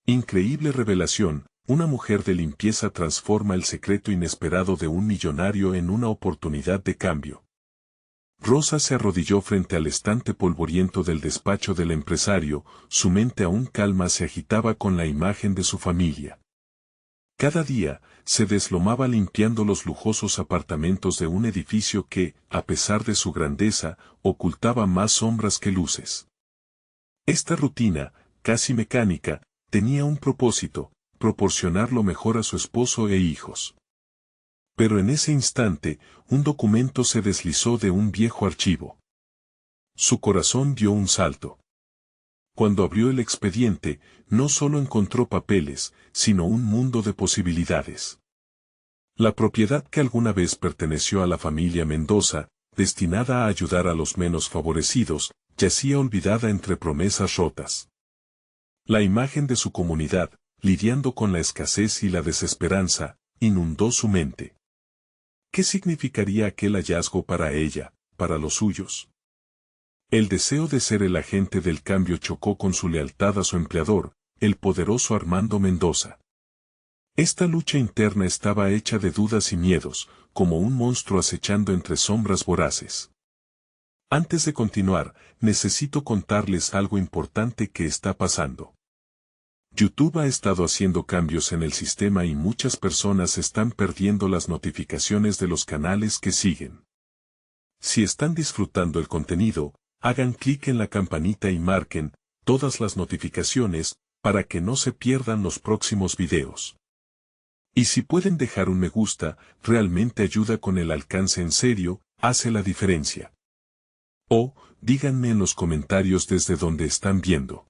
Increíble revelación, una mujer de limpieza transforma el secreto inesperado de un millonario en una oportunidad de cambio. Rosa se arrodilló frente al estante polvoriento del despacho del empresario, su mente aún calma se agitaba con la imagen de su familia. Cada día, se deslomaba limpiando los lujosos apartamentos de un edificio que, a pesar de su grandeza, ocultaba más sombras que luces. Esta rutina, casi mecánica, tenía un propósito: proporcionar lo mejor a su esposo e hijos. Pero en ese instante, un documento se deslizó de un viejo archivo. Su corazón dio un salto. Cuando abrió el expediente, no solo encontró papeles, sino un mundo de posibilidades. La propiedad que alguna vez perteneció a la familia Mendoza, destinada a ayudar a los menos favorecidos, yacía olvidada entre promesas rotas. La imagen de su comunidad, lidiando con la escasez y la desesperanza, inundó su mente. ¿Qué significaría aquel hallazgo para ella, para los suyos? El deseo de ser el agente del cambio chocó con su lealtad a su empleador, el poderoso Armando Mendoza. Esta lucha interna estaba hecha de dudas y miedos, como un monstruo acechando entre sombras voraces. Antes de continuar, necesito contarles algo importante que está pasando. YouTube ha estado haciendo cambios en el sistema y muchas personas están perdiendo las notificaciones de los canales que siguen. Si están disfrutando el contenido, hagan clic en la campanita y marquen todas las notificaciones para que no se pierdan los próximos videos. Y si pueden dejar un me gusta, realmente ayuda con el alcance, en serio, hace la diferencia. O, díganme en los comentarios desde donde están viendo.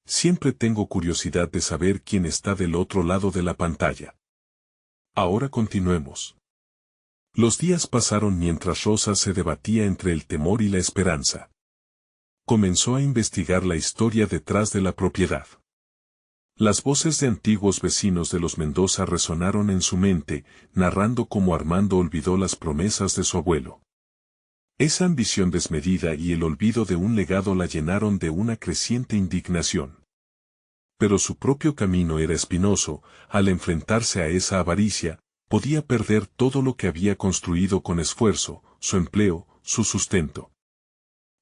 Siempre tengo curiosidad de saber quién está del otro lado de la pantalla. Ahora continuemos. Los días pasaron mientras Rosa se debatía entre el temor y la esperanza. Comenzó a investigar la historia detrás de la propiedad. Las voces de antiguos vecinos de los Mendoza resonaron en su mente, narrando cómo Armando olvidó las promesas de su abuelo. Esa ambición desmedida y el olvido de un legado la llenaron de una creciente indignación. Pero su propio camino era espinoso. Al enfrentarse a esa avaricia, podía perder todo lo que había construido con esfuerzo, su empleo, su sustento.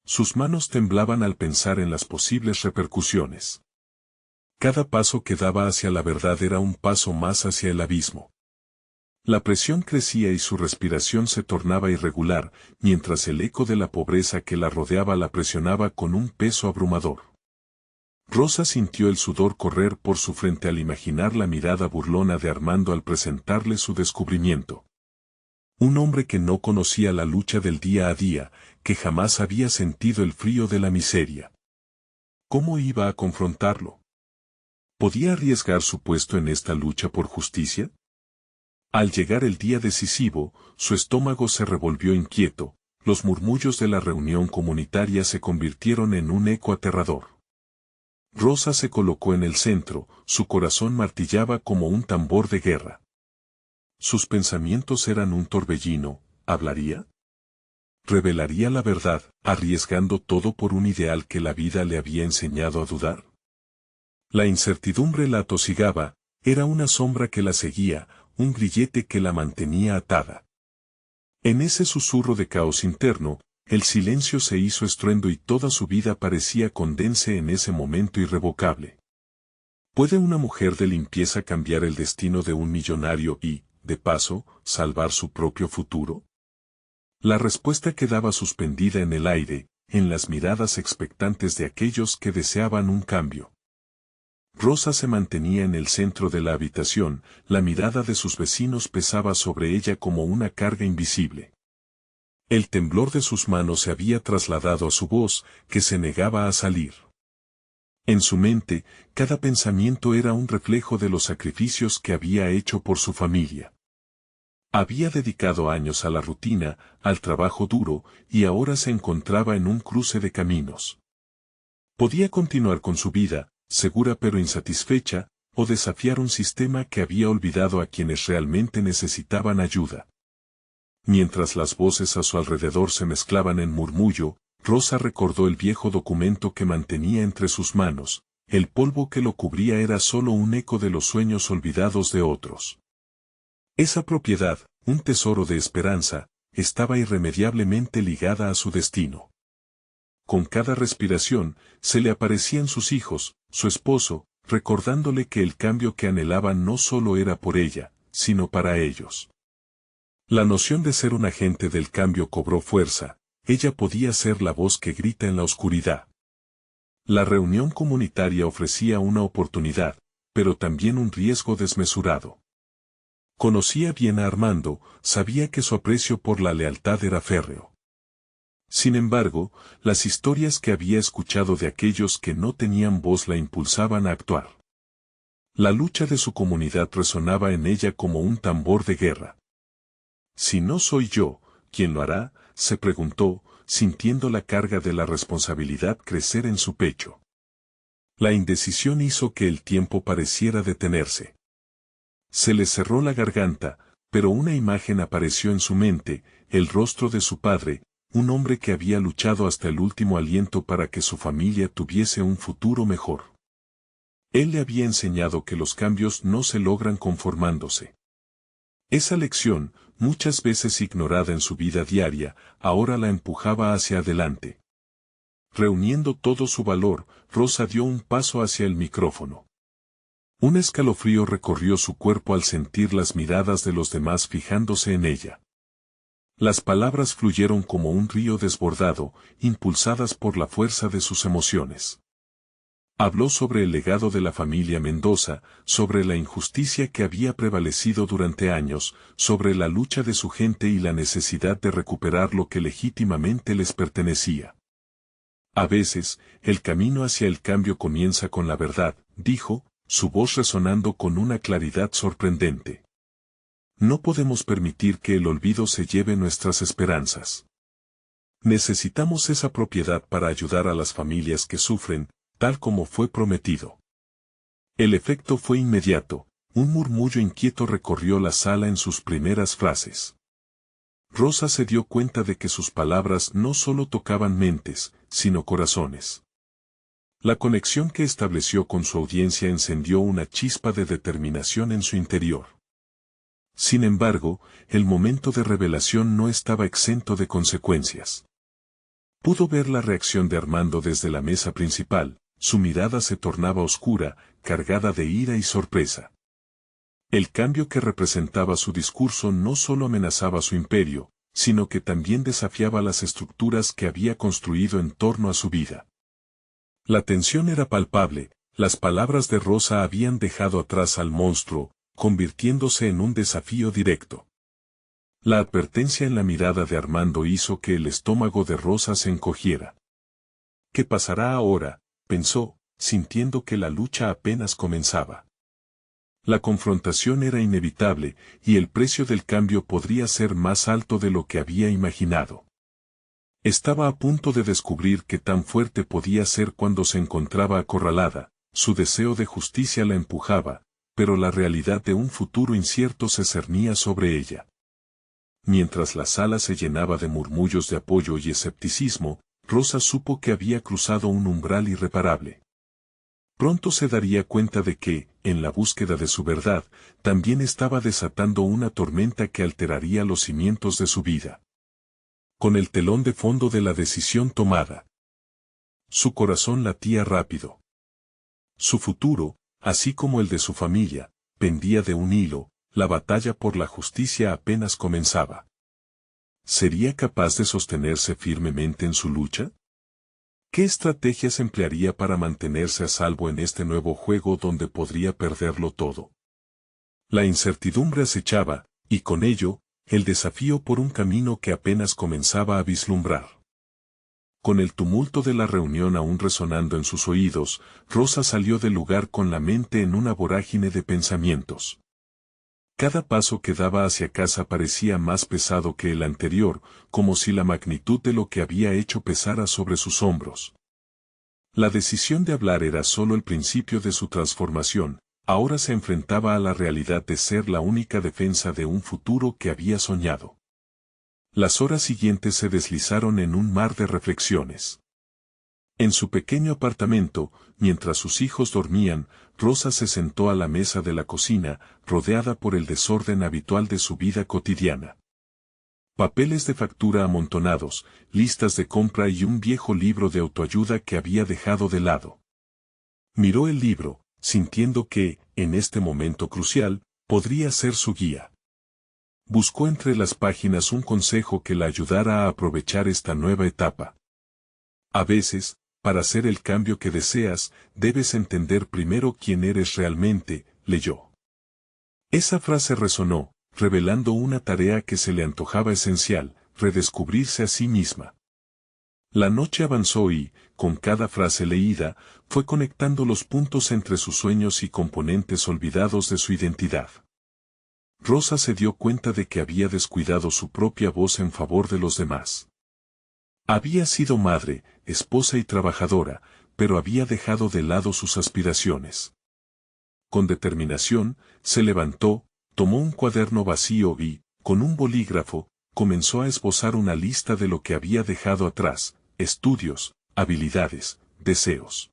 Sus manos temblaban al pensar en las posibles repercusiones. Cada paso que daba hacia la verdad era un paso más hacia el abismo. La presión crecía y su respiración se tornaba irregular, mientras el eco de la pobreza que la rodeaba la presionaba con un peso abrumador. Rosa sintió el sudor correr por su frente al imaginar la mirada burlona de Armando al presentarle su descubrimiento. Un hombre que no conocía la lucha del día a día, que jamás había sentido el frío de la miseria. ¿Cómo iba a confrontarlo? ¿Podía arriesgar su puesto en esta lucha por justicia? Al llegar el día decisivo, su estómago se revolvió inquieto, los murmullos de la reunión comunitaria se convirtieron en un eco aterrador. Rosa se colocó en el centro, su corazón martillaba como un tambor de guerra. Sus pensamientos eran un torbellino. ¿Hablaría? ¿Revelaría la verdad, arriesgando todo por un ideal que la vida le había enseñado a dudar? La incertidumbre la atosigaba, era una sombra que la seguía, un grillete que la mantenía atada. En ese susurro de caos interno, el silencio se hizo estruendo y toda su vida parecía condense en ese momento irrevocable. ¿Puede una mujer de limpieza cambiar el destino de un millonario y, de paso, salvar su propio futuro? La respuesta quedaba suspendida en el aire, en las miradas expectantes de aquellos que deseaban un cambio. Rosa se mantenía en el centro de la habitación, la mirada de sus vecinos pesaba sobre ella como una carga invisible. El temblor de sus manos se había trasladado a su voz, que se negaba a salir. En su mente, cada pensamiento era un reflejo de los sacrificios que había hecho por su familia. Había dedicado años a la rutina, al trabajo duro, y ahora se encontraba en un cruce de caminos. Podía continuar con su vida, segura pero insatisfecha, o desafiar un sistema que había olvidado a quienes realmente necesitaban ayuda. Mientras las voces a su alrededor se mezclaban en murmullo, Rosa recordó el viejo documento que mantenía entre sus manos, el polvo que lo cubría era solo un eco de los sueños olvidados de otros. Esa propiedad, un tesoro de esperanza, estaba irremediablemente ligada a su destino. Con cada respiración, se le aparecían sus hijos, su esposo, recordándole que el cambio que anhelaba no solo era por ella, sino para ellos. La noción de ser un agente del cambio cobró fuerza, ella podía ser la voz que grita en la oscuridad. La reunión comunitaria ofrecía una oportunidad, pero también un riesgo desmesurado. Conocía bien a Armando, sabía que su aprecio por la lealtad era férreo. Sin embargo, las historias que había escuchado de aquellos que no tenían voz la impulsaban a actuar. La lucha de su comunidad resonaba en ella como un tambor de guerra. Si no soy yo, ¿quién lo hará?, se preguntó, sintiendo la carga de la responsabilidad crecer en su pecho. La indecisión hizo que el tiempo pareciera detenerse. Se le cerró la garganta, pero una imagen apareció en su mente, el rostro de su padre, un hombre que había luchado hasta el último aliento para que su familia tuviese un futuro mejor. Él le había enseñado que los cambios no se logran conformándose. Esa lección, muchas veces ignorada en su vida diaria, ahora la empujaba hacia adelante. Reuniendo todo su valor, Rosa dio un paso hacia el micrófono. Un escalofrío recorrió su cuerpo al sentir las miradas de los demás fijándose en ella. Las palabras fluyeron como un río desbordado, impulsadas por la fuerza de sus emociones. Habló sobre el legado de la familia Mendoza, sobre la injusticia que había prevalecido durante años, sobre la lucha de su gente y la necesidad de recuperar lo que legítimamente les pertenecía. A veces, el camino hacia el cambio comienza con la verdad, dijo, su voz resonando con una claridad sorprendente. No podemos permitir que el olvido se lleve nuestras esperanzas. Necesitamos esa propiedad para ayudar a las familias que sufren, tal como fue prometido. El efecto fue inmediato, un murmullo inquieto recorrió la sala en sus primeras frases. Rosa se dio cuenta de que sus palabras no solo tocaban mentes, sino corazones. La conexión que estableció con su audiencia encendió una chispa de determinación en su interior. Sin embargo, el momento de revelación no estaba exento de consecuencias. Pudo ver la reacción de Armando desde la mesa principal, su mirada se tornaba oscura, cargada de ira y sorpresa. El cambio que representaba su discurso no solo amenazaba su imperio, sino que también desafiaba las estructuras que había construido en torno a su vida. La tensión era palpable, las palabras de Rosa habían dejado atrás al monstruo, convirtiéndose en un desafío directo. La advertencia en la mirada de Armando hizo que el estómago de Rosa se encogiera. ¿Qué pasará ahora?, pensó, sintiendo que la lucha apenas comenzaba. La confrontación era inevitable, y el precio del cambio podría ser más alto de lo que había imaginado. Estaba a punto de descubrir qué tan fuerte podía ser cuando se encontraba acorralada, su deseo de justicia la empujaba, pero la realidad de un futuro incierto se cernía sobre ella. Mientras la sala se llenaba de murmullos de apoyo y escepticismo, Rosa supo que había cruzado un umbral irreparable. Pronto se daría cuenta de que, en la búsqueda de su verdad, también estaba desatando una tormenta que alteraría los cimientos de su vida. Con el telón de fondo de la decisión tomada, su corazón latía rápido. Su futuro, así como el de su familia, pendía de un hilo, la batalla por la justicia apenas comenzaba. ¿Sería capaz de sostenerse firmemente en su lucha? ¿Qué estrategias emplearía para mantenerse a salvo en este nuevo juego donde podría perderlo todo? La incertidumbre acechaba, y con ello, el desafío por un camino que apenas comenzaba a vislumbrar. Con el tumulto de la reunión aún resonando en sus oídos, Rosa salió del lugar con la mente en una vorágine de pensamientos. Cada paso que daba hacia casa parecía más pesado que el anterior, como si la magnitud de lo que había hecho pesara sobre sus hombros. La decisión de hablar era solo el principio de su transformación, ahora se enfrentaba a la realidad de ser la única defensa de un futuro que había soñado. Las horas siguientes se deslizaron en un mar de reflexiones. En su pequeño apartamento, mientras sus hijos dormían, Rosa se sentó a la mesa de la cocina, rodeada por el desorden habitual de su vida cotidiana. Papeles de factura amontonados, listas de compra y un viejo libro de autoayuda que había dejado de lado. Miró el libro, sintiendo que, en este momento crucial, podría ser su guía. Buscó entre las páginas un consejo que la ayudara a aprovechar esta nueva etapa. A veces, para hacer el cambio que deseas, debes entender primero quién eres realmente, leyó. Esa frase resonó, revelando una tarea que se le antojaba esencial, redescubrirse a sí misma. La noche avanzó y, con cada frase leída, fue conectando los puntos entre sus sueños y componentes olvidados de su identidad. Rosa se dio cuenta de que había descuidado su propia voz en favor de los demás. Había sido madre, esposa y trabajadora, pero había dejado de lado sus aspiraciones. Con determinación, se levantó, tomó un cuaderno vacío y, con un bolígrafo, comenzó a esbozar una lista de lo que había dejado atrás: estudios, habilidades, deseos.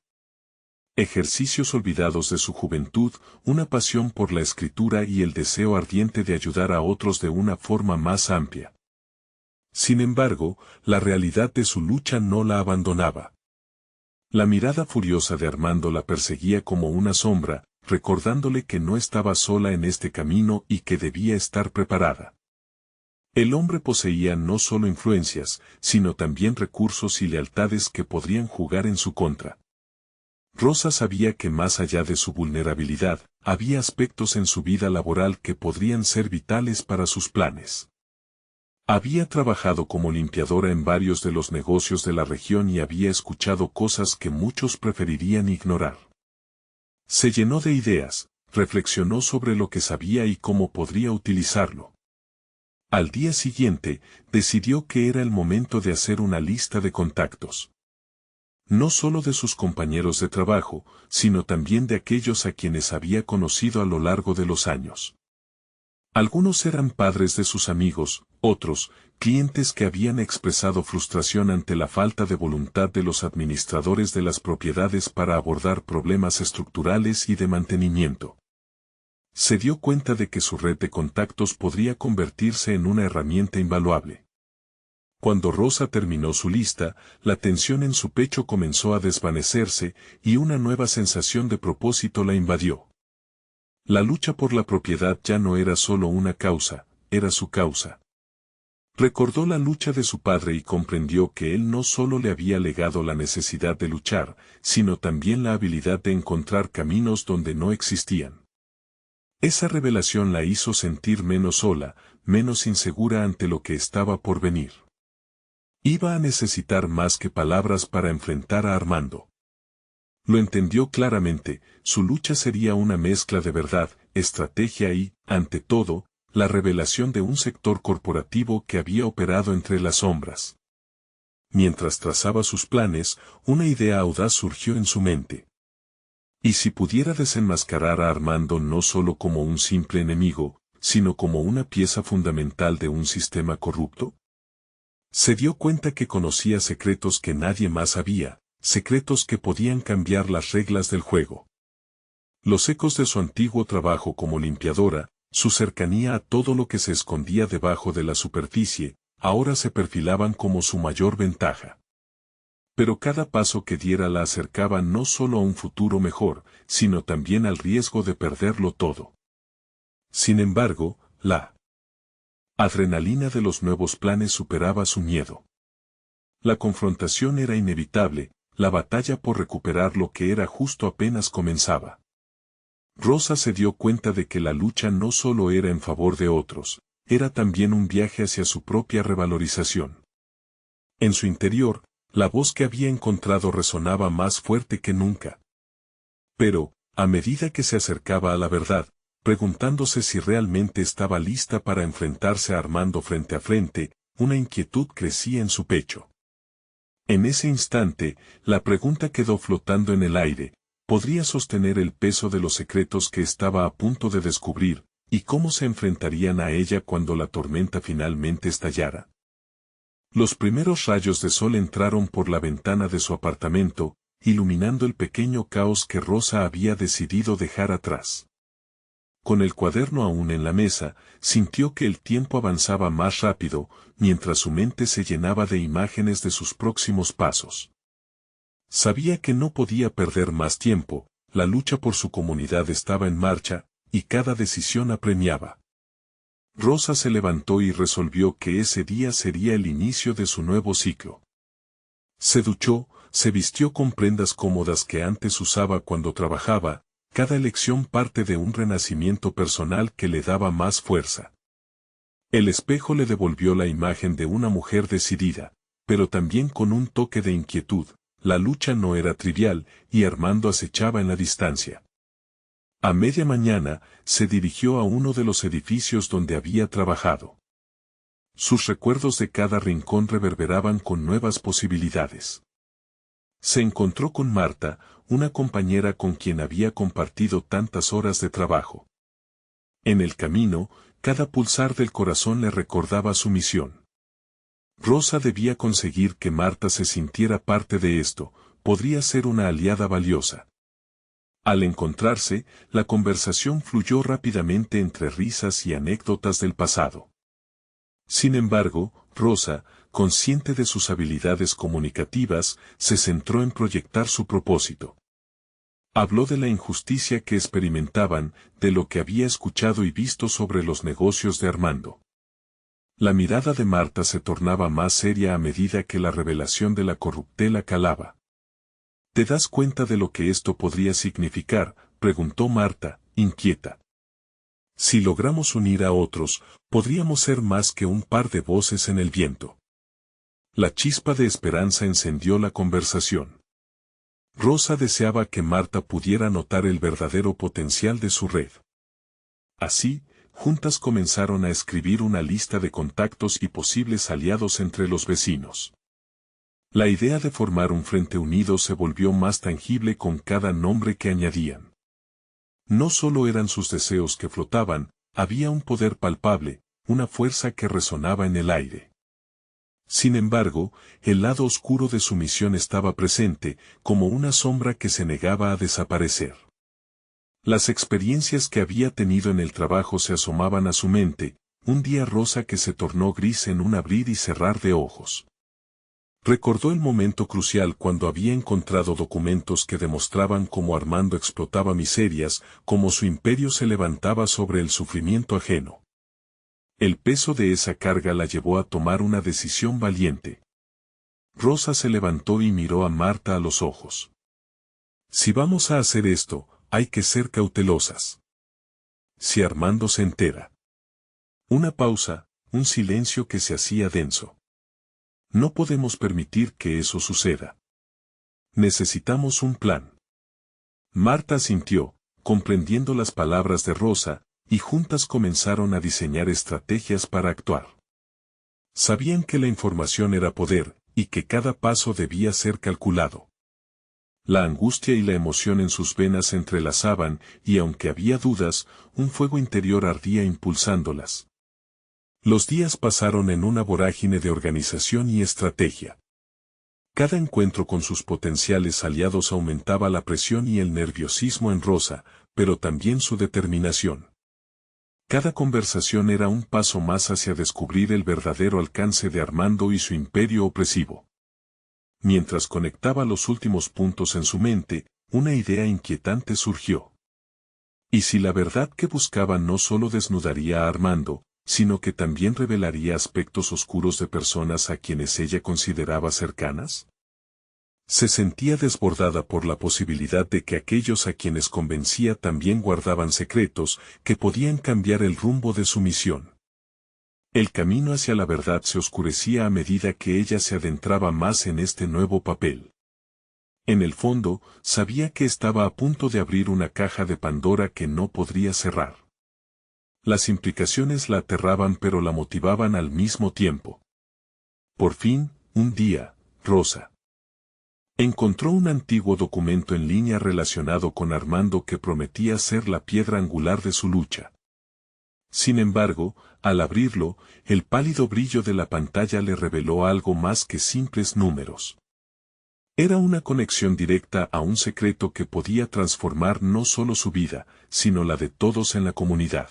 Ejercicios olvidados de su juventud, una pasión por la escritura y el deseo ardiente de ayudar a otros de una forma más amplia. Sin embargo, la realidad de su lucha no la abandonaba. La mirada furiosa de Armando la perseguía como una sombra, recordándole que no estaba sola en este camino y que debía estar preparada. El hombre poseía no solo influencias, sino también recursos y lealtades que podrían jugar en su contra. Rosa sabía que más allá de su vulnerabilidad, había aspectos en su vida laboral que podrían ser vitales para sus planes. Había trabajado como limpiadora en varios de los negocios de la región y había escuchado cosas que muchos preferirían ignorar. Se llenó de ideas, reflexionó sobre lo que sabía y cómo podría utilizarlo. Al día siguiente, decidió que era el momento de hacer una lista de contactos. No solo de sus compañeros de trabajo, sino también de aquellos a quienes había conocido a lo largo de los años. Algunos eran padres de sus amigos, otros, clientes que habían expresado frustración ante la falta de voluntad de los administradores de las propiedades para abordar problemas estructurales y de mantenimiento. Se dio cuenta de que su red de contactos podría convertirse en una herramienta invaluable. Cuando Rosa terminó su lista, la tensión en su pecho comenzó a desvanecerse y una nueva sensación de propósito la invadió. La lucha por la propiedad ya no era solo una causa, era su causa. Recordó la lucha de su padre y comprendió que él no solo le había legado la necesidad de luchar, sino también la habilidad de encontrar caminos donde no existían. Esa revelación la hizo sentir menos sola, menos insegura ante lo que estaba por venir. Iba a necesitar más que palabras para enfrentar a Armando. Lo entendió claramente, su lucha sería una mezcla de verdad, estrategia y, ante todo, la revelación de un sector corporativo que había operado entre las sombras. Mientras trazaba sus planes, una idea audaz surgió en su mente. ¿Y si pudiera desenmascarar a Armando no solo como un simple enemigo, sino como una pieza fundamental de un sistema corrupto? Se dio cuenta que conocía secretos que nadie más sabía, secretos que podían cambiar las reglas del juego. Los ecos de su antiguo trabajo como limpiadora, su cercanía a todo lo que se escondía debajo de la superficie, ahora se perfilaban como su mayor ventaja. Pero cada paso que diera la acercaba no solo a un futuro mejor, sino también al riesgo de perderlo todo. Sin embargo, la adrenalina de los nuevos planes superaba su miedo. La confrontación era inevitable, la batalla por recuperar lo que era justo apenas comenzaba. Rosa se dio cuenta de que la lucha no solo era en favor de otros, era también un viaje hacia su propia revalorización. En su interior, la voz que había encontrado resonaba más fuerte que nunca. Pero, a medida que se acercaba a la verdad, preguntándose si realmente estaba lista para enfrentarse a Armando frente a frente, una inquietud crecía en su pecho. En ese instante, la pregunta quedó flotando en el aire: ¿podría sostener el peso de los secretos que estaba a punto de descubrir, y cómo se enfrentarían a ella cuando la tormenta finalmente estallara? Los primeros rayos de sol entraron por la ventana de su apartamento, iluminando el pequeño caos que Rosa había decidido dejar atrás. Con el cuaderno aún en la mesa, sintió que el tiempo avanzaba más rápido, mientras su mente se llenaba de imágenes de sus próximos pasos. Sabía que no podía perder más tiempo, la lucha por su comunidad estaba en marcha, y cada decisión apremiaba. Rosa se levantó y resolvió que ese día sería el inicio de su nuevo ciclo. Se duchó, se vistió con prendas cómodas que antes usaba cuando trabajaba, cada elección parte de un renacimiento personal que le daba más fuerza. El espejo le devolvió la imagen de una mujer decidida, pero también con un toque de inquietud. La lucha no era trivial, y Armando acechaba en la distancia. A media mañana, se dirigió a uno de los edificios donde había trabajado. Sus recuerdos de cada rincón reverberaban con nuevas posibilidades. Se encontró con Marta, una compañera con quien había compartido tantas horas de trabajo. En el camino, cada pulsar del corazón le recordaba su misión. Rosa debía conseguir que Marta se sintiera parte de esto, podría ser una aliada valiosa. Al encontrarse, la conversación fluyó rápidamente entre risas y anécdotas del pasado. Sin embargo, Rosa, consciente de sus habilidades comunicativas, se centró en proyectar su propósito. Habló de la injusticia que experimentaban, de lo que había escuchado y visto sobre los negocios de Armando. La mirada de Marta se tornaba más seria a medida que la revelación de la corruptela calaba. ¿Te das cuenta de lo que esto podría significar?, preguntó Marta, inquieta. Si logramos unir a otros, podríamos ser más que un par de voces en el viento. La chispa de esperanza encendió la conversación. Rosa deseaba que Marta pudiera notar el verdadero potencial de su red. Así, juntas comenzaron a escribir una lista de contactos y posibles aliados entre los vecinos. La idea de formar un frente unido se volvió más tangible con cada nombre que añadían. No solo eran sus deseos que flotaban, había un poder palpable, una fuerza que resonaba en el aire. Sin embargo, el lado oscuro de su misión estaba presente, como una sombra que se negaba a desaparecer. Las experiencias que había tenido en el trabajo se asomaban a su mente, un día rosa que se tornó gris en un abrir y cerrar de ojos. Recordó el momento crucial cuando había encontrado documentos que demostraban cómo Armando explotaba miserias, cómo su imperio se levantaba sobre el sufrimiento ajeno. El peso de esa carga la llevó a tomar una decisión valiente. Rosa se levantó y miró a Marta a los ojos. Si vamos a hacer esto, hay que ser cautelosas. Si Armando se entera. Una pausa, un silencio que se hacía denso. No podemos permitir que eso suceda. Necesitamos un plan. Marta asintió, comprendiendo las palabras de Rosa, y juntas comenzaron a diseñar estrategias para actuar. Sabían que la información era poder, y que cada paso debía ser calculado. La angustia y la emoción en sus venas se entrelazaban, y aunque había dudas, un fuego interior ardía impulsándolas. Los días pasaron en una vorágine de organización y estrategia. Cada encuentro con sus potenciales aliados aumentaba la presión y el nerviosismo en Rosa, pero también su determinación. Cada conversación era un paso más hacia descubrir el verdadero alcance de Armando y su imperio opresivo. Mientras conectaba los últimos puntos en su mente, una idea inquietante surgió. ¿Y si la verdad que buscaba no solo desnudaría a Armando, sino que también revelaría aspectos oscuros de personas a quienes ella consideraba cercanas? Se sentía desbordada por la posibilidad de que aquellos a quienes convencía también guardaban secretos que podían cambiar el rumbo de su misión. El camino hacia la verdad se oscurecía a medida que ella se adentraba más en este nuevo papel. En el fondo, sabía que estaba a punto de abrir una caja de Pandora que no podría cerrar. Las implicaciones la aterraban pero la motivaban al mismo tiempo. Por fin, un día, Rosa encontró un antiguo documento en línea relacionado con Armando que prometía ser la piedra angular de su lucha. Sin embargo, al abrirlo, el pálido brillo de la pantalla le reveló algo más que simples números. Era una conexión directa a un secreto que podía transformar no solo su vida, sino la de todos en la comunidad.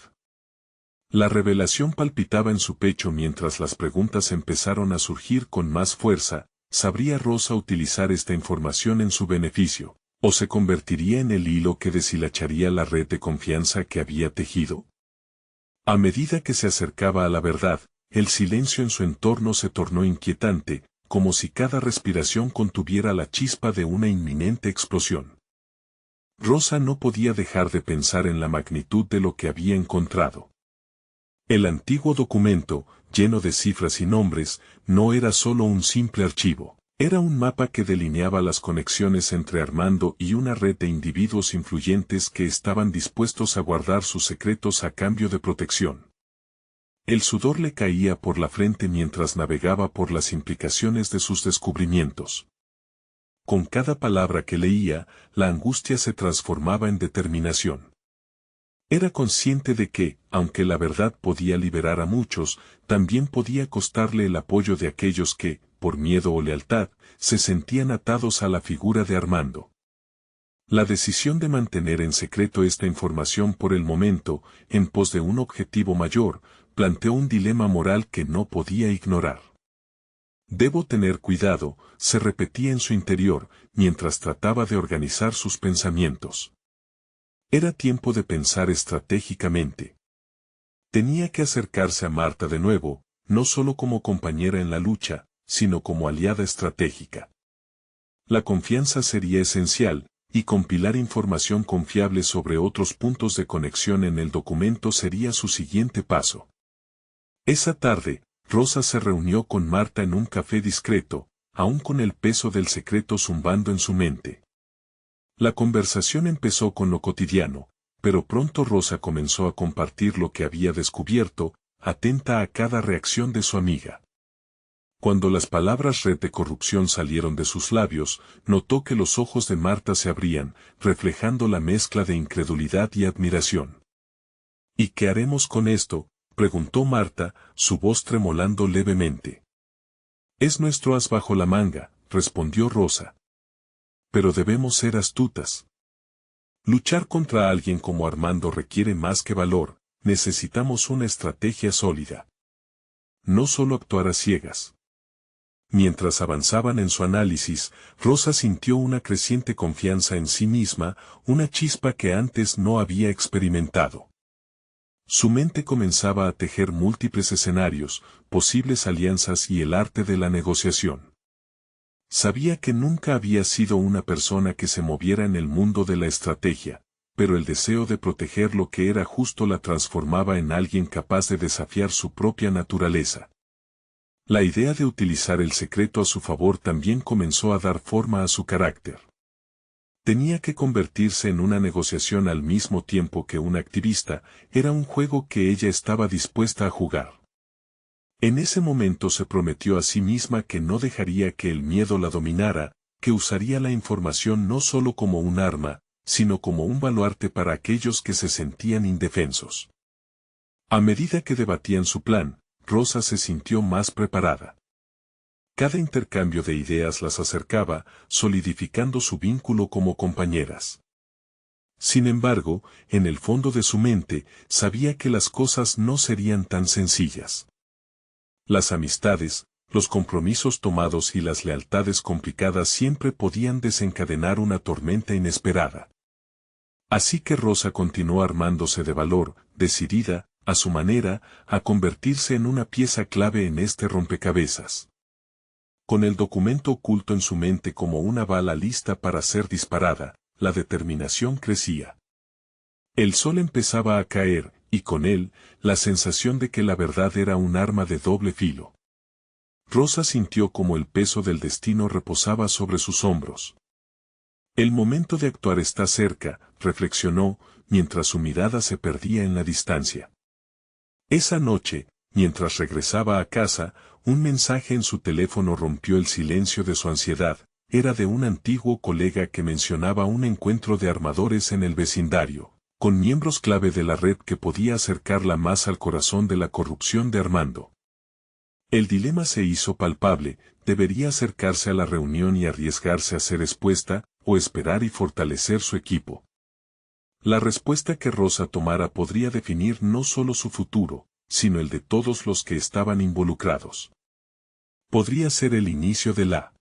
La revelación palpitaba en su pecho mientras las preguntas empezaron a surgir con más fuerza. ¿Sabría Rosa utilizar esta información en su beneficio, o se convertiría en el hilo que deshilacharía la red de confianza que había tejido? A medida que se acercaba a la verdad, el silencio en su entorno se tornó inquietante, como si cada respiración contuviera la chispa de una inminente explosión. Rosa no podía dejar de pensar en la magnitud de lo que había encontrado. El antiguo documento, lleno de cifras y nombres, no era solo un simple archivo, era un mapa que delineaba las conexiones entre Armando y una red de individuos influyentes que estaban dispuestos a guardar sus secretos a cambio de protección. El sudor le caía por la frente mientras navegaba por las implicaciones de sus descubrimientos. Con cada palabra que leía, la angustia se transformaba en determinación. Era consciente de que, aunque la verdad podía liberar a muchos, también podía costarle el apoyo de aquellos que, por miedo o lealtad, se sentían atados a la figura de Armando. La decisión de mantener en secreto esta información por el momento, en pos de un objetivo mayor, planteó un dilema moral que no podía ignorar. Debo tener cuidado, se repetía en su interior, mientras trataba de organizar sus pensamientos. Era tiempo de pensar estratégicamente. Tenía que acercarse a Marta de nuevo, no solo como compañera en la lucha, sino como aliada estratégica. La confianza sería esencial, y compilar información confiable sobre otros puntos de conexión en el documento sería su siguiente paso. Esa tarde, Rosa se reunió con Marta en un café discreto, aún con el peso del secreto zumbando en su mente. La conversación empezó con lo cotidiano, pero pronto Rosa comenzó a compartir lo que había descubierto, atenta a cada reacción de su amiga. Cuando las palabras red de corrupción salieron de sus labios, notó que los ojos de Marta se abrían, reflejando la mezcla de incredulidad y admiración. ¿Y qué haremos con esto?, preguntó Marta, su voz tremolando levemente. Es nuestro as bajo la manga, respondió Rosa. Pero debemos ser astutas. Luchar contra alguien como Armando requiere más que valor, necesitamos una estrategia sólida. No solo actuar a ciegas. Mientras avanzaban en su análisis, Rosa sintió una creciente confianza en sí misma, una chispa que antes no había experimentado. Su mente comenzaba a tejer múltiples escenarios, posibles alianzas y el arte de la negociación. Sabía que nunca había sido una persona que se moviera en el mundo de la estrategia, pero el deseo de proteger lo que era justo la transformaba en alguien capaz de desafiar su propia naturaleza. La idea de utilizar el secreto a su favor también comenzó a dar forma a su carácter. Tenía que convertirse en una negociación al mismo tiempo que una activista, era un juego que ella estaba dispuesta a jugar. En ese momento se prometió a sí misma que no dejaría que el miedo la dominara, que usaría la información no solo como un arma, sino como un baluarte para aquellos que se sentían indefensos. A medida que debatían su plan, Rosa se sintió más preparada. Cada intercambio de ideas las acercaba, solidificando su vínculo como compañeras. Sin embargo, en el fondo de su mente, sabía que las cosas no serían tan sencillas. Las amistades, los compromisos tomados y las lealtades complicadas siempre podían desencadenar una tormenta inesperada. Así que Rosa continuó armándose de valor, decidida, a su manera, a convertirse en una pieza clave en este rompecabezas. Con el documento oculto en su mente como una bala lista para ser disparada, la determinación crecía. El sol empezaba a caer, y con él, la sensación de que la verdad era un arma de doble filo. Rosa sintió como el peso del destino reposaba sobre sus hombros. El momento de actuar está cerca, reflexionó, mientras su mirada se perdía en la distancia. Esa noche, mientras regresaba a casa, un mensaje en su teléfono rompió el silencio de su ansiedad, era de un antiguo colega que mencionaba un encuentro de armadores en el vecindario. con miembros clave de la red que podía acercarla más al corazón de la corrupción de Armando. El dilema se hizo palpable: ¿debería acercarse a la reunión y arriesgarse a ser expuesta, o esperar y fortalecer su equipo? La respuesta que Rosa tomara podría definir no solo su futuro, sino el de todos los que estaban involucrados. Podría ser el inicio de la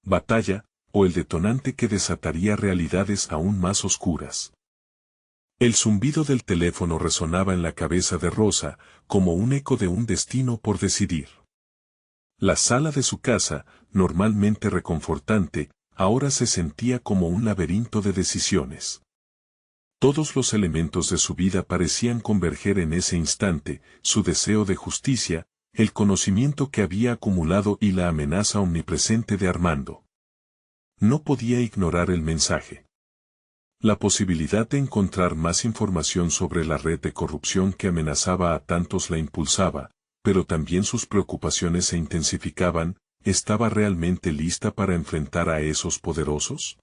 batalla, o el detonante que desataría realidades aún más oscuras. El zumbido del teléfono resonaba en la cabeza de Rosa, como un eco de un destino por decidir. La sala de su casa, normalmente reconfortante, ahora se sentía como un laberinto de decisiones. Todos los elementos de su vida parecían converger en ese instante: su deseo de justicia, el conocimiento que había acumulado y la amenaza omnipresente de Armando. No podía ignorar el mensaje. La posibilidad de encontrar más información sobre la red de corrupción que amenazaba a tantos la impulsaba, pero también sus preocupaciones se intensificaban. ¿Estaba realmente lista para enfrentar a esos poderosos?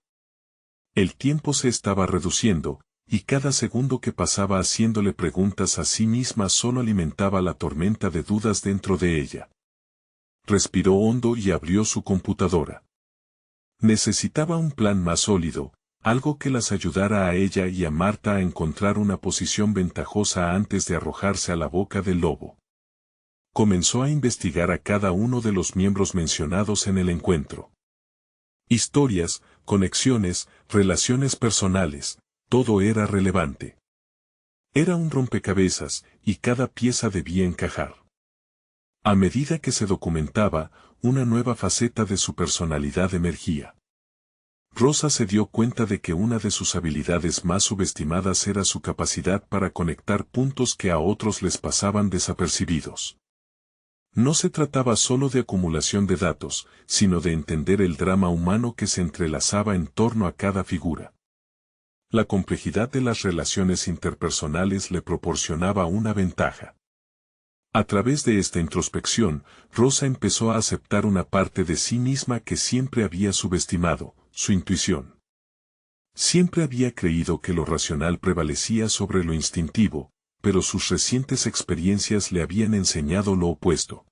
El tiempo se estaba reduciendo, y cada segundo que pasaba haciéndole preguntas a sí misma solo alimentaba la tormenta de dudas dentro de ella. Respiró hondo y abrió su computadora. Necesitaba un plan más sólido, algo que las ayudara a ella y a Marta a encontrar una posición ventajosa antes de arrojarse a la boca del lobo. Comenzó a investigar a cada uno de los miembros mencionados en el encuentro. Historias, conexiones, relaciones personales, todo era relevante. Era un rompecabezas, y cada pieza debía encajar. A medida que se documentaba, una nueva faceta de su personalidad emergía. Rosa se dio cuenta de que una de sus habilidades más subestimadas era su capacidad para conectar puntos que a otros les pasaban desapercibidos. No se trataba solo de acumulación de datos, sino de entender el drama humano que se entrelazaba en torno a cada figura. La complejidad de las relaciones interpersonales le proporcionaba una ventaja. A través de esta introspección, Rosa empezó a aceptar una parte de sí misma que siempre había subestimado: su intuición. Siempre había creído que lo racional prevalecía sobre lo instintivo, pero sus recientes experiencias le habían enseñado lo opuesto.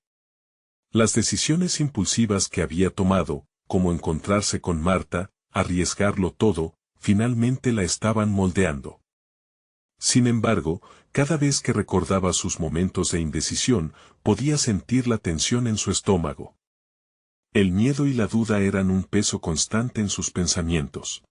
Las decisiones impulsivas que había tomado, como encontrarse con Marta, arriesgarlo todo, finalmente la estaban moldeando. Sin embargo, cada vez que recordaba sus momentos de indecisión, podía sentir la tensión en su estómago. El miedo y la duda eran un peso constante en sus pensamientos.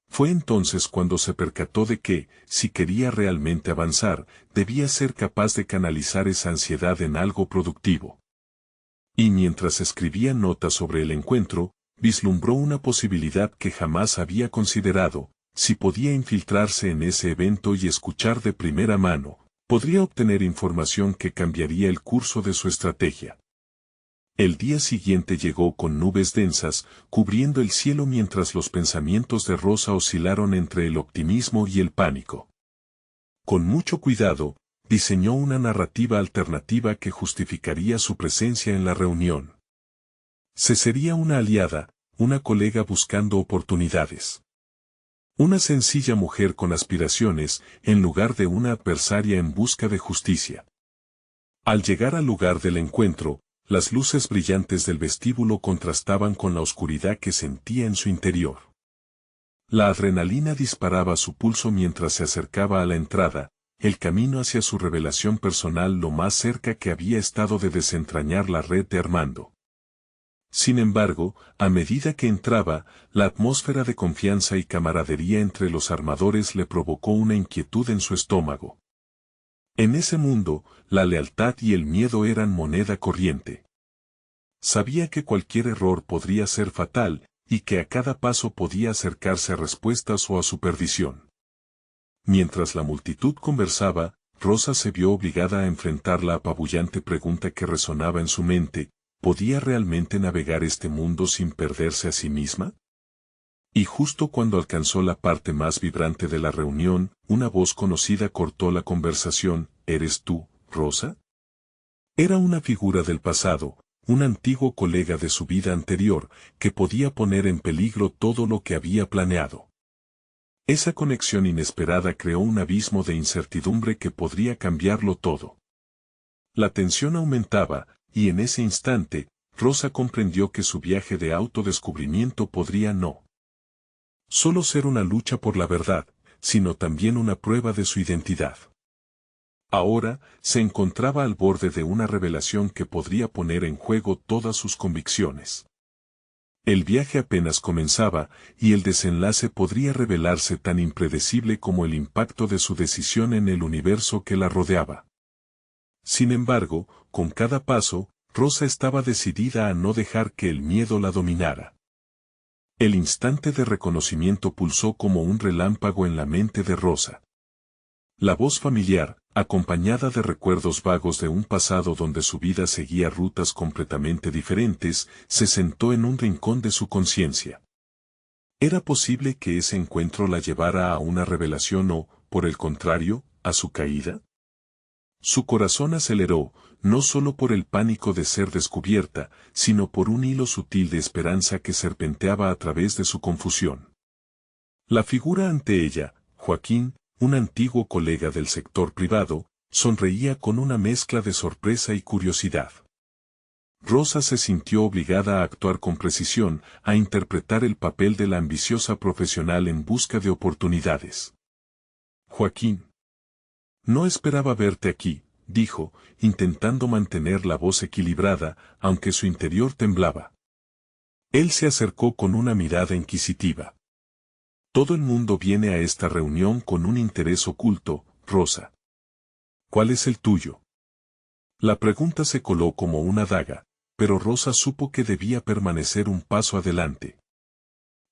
Fue entonces cuando se percató de que, si quería realmente avanzar, debía ser capaz de canalizar esa ansiedad en algo productivo. Y mientras escribía notas sobre el encuentro, vislumbró una posibilidad que jamás había considerado: si podía infiltrarse en ese evento y escuchar de primera mano, podría obtener información que cambiaría el curso de su estrategia. El día siguiente llegó con nubes densas, cubriendo el cielo mientras los pensamientos de Rosa oscilaron entre el optimismo y el pánico. Con mucho cuidado, diseñó una narrativa alternativa que justificaría su presencia en la reunión. Se sería una aliada, una colega buscando oportunidades. Una sencilla mujer con aspiraciones, en lugar de una adversaria en busca de justicia. Al llegar al lugar del encuentro, las luces brillantes del vestíbulo contrastaban con la oscuridad que sentía en su interior. La adrenalina disparaba su pulso mientras se acercaba a la entrada, el camino hacia su revelación personal lo más cerca que había estado de desentrañar la red de Armando. Sin embargo, a medida que entraba, la atmósfera de confianza y camaradería entre los armadores le provocó una inquietud en su estómago. En ese mundo, la lealtad y el miedo eran moneda corriente. Sabía que cualquier error podría ser fatal, y que a cada paso podía acercarse a respuestas o a su perdición. Mientras la multitud conversaba, Rosa se vio obligada a enfrentar la apabullante pregunta que resonaba en su mente: ¿podía realmente navegar este mundo sin perderse a sí misma? Y justo cuando alcanzó la parte más vibrante de la reunión, una voz conocida cortó la conversación: ¿eres tú, Rosa? Era una figura del pasado, un antiguo colega de su vida anterior, que podía poner en peligro todo lo que había planeado. Esa conexión inesperada creó un abismo de incertidumbre que podría cambiarlo todo. La tensión aumentaba, y en ese instante, Rosa comprendió que su viaje de autodescubrimiento podría no solo ser una lucha por la verdad, sino también una prueba de su identidad. Ahora, se encontraba al borde de una revelación que podría poner en juego todas sus convicciones. El viaje apenas comenzaba, y el desenlace podría revelarse tan impredecible como el impacto de su decisión en el universo que la rodeaba. Sin embargo, con cada paso, Rosa estaba decidida a no dejar que el miedo la dominara. El instante de reconocimiento pulsó como un relámpago en la mente de Rosa. La voz familiar, acompañada de recuerdos vagos de un pasado donde su vida seguía rutas completamente diferentes, se sentó en un rincón de su conciencia. ¿Era posible que ese encuentro la llevara a una revelación o, por el contrario, a su caída? Su corazón aceleró, no solo por el pánico de ser descubierta, sino por un hilo sutil de esperanza que serpenteaba a través de su confusión. La figura ante ella, Joaquín, un antiguo colega del sector privado, sonreía con una mezcla de sorpresa y curiosidad. Rosa se sintió obligada a actuar con precisión, a interpretar el papel de la ambiciosa profesional en busca de oportunidades. Joaquín. No esperaba verte aquí, dijo, intentando mantener la voz equilibrada, aunque su interior temblaba. Él se acercó con una mirada inquisitiva. Todo el mundo viene a esta reunión con un interés oculto, Rosa. ¿Cuál es el tuyo? La pregunta se coló como una daga, pero Rosa supo que debía permanecer un paso adelante.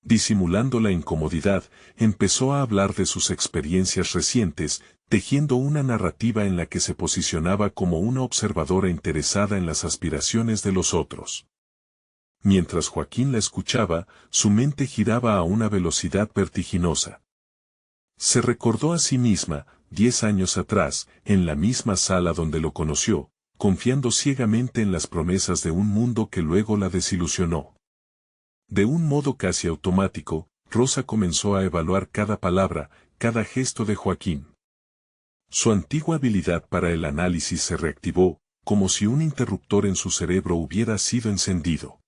Disimulando la incomodidad, empezó a hablar de sus experiencias recientes, tejiendo una narrativa en la que se posicionaba como una observadora interesada en las aspiraciones de los otros. Mientras Joaquín la escuchaba, su mente giraba a una velocidad vertiginosa. Se recordó a sí misma, 10 años atrás, en la misma sala donde lo conoció, confiando ciegamente en las promesas de un mundo que luego la desilusionó. De un modo casi automático, Rosa comenzó a evaluar cada palabra, cada gesto de Joaquín. Su antigua habilidad para el análisis se reactivó, como si un interruptor en su cerebro hubiera sido encendido.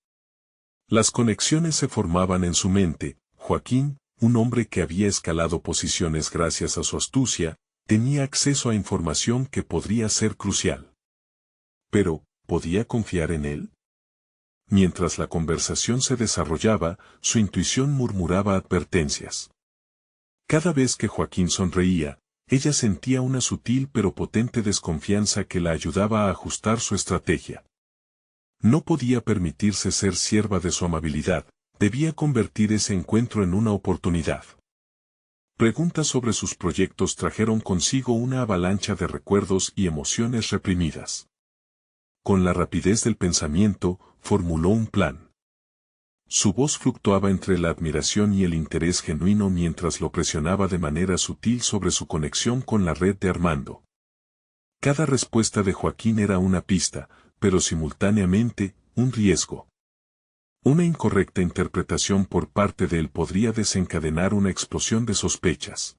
Las conexiones se formaban en su mente. Joaquín, un hombre que había escalado posiciones gracias a su astucia, tenía acceso a información que podría ser crucial. Pero, ¿podía confiar en él? Mientras la conversación se desarrollaba, su intuición murmuraba advertencias. Cada vez que Joaquín sonreía, ella sentía una sutil pero potente desconfianza que la ayudaba a ajustar su estrategia. No podía permitirse ser sierva de su amabilidad, debía convertir ese encuentro en una oportunidad. Preguntas sobre sus proyectos trajeron consigo una avalancha de recuerdos y emociones reprimidas. Con la rapidez del pensamiento, formuló un plan. Su voz fluctuaba entre la admiración y el interés genuino mientras lo presionaba de manera sutil sobre su conexión con la red de Armando. Cada respuesta de Joaquín era una pista, pero simultáneamente, un riesgo. Una incorrecta interpretación por parte de él podría desencadenar una explosión de sospechas.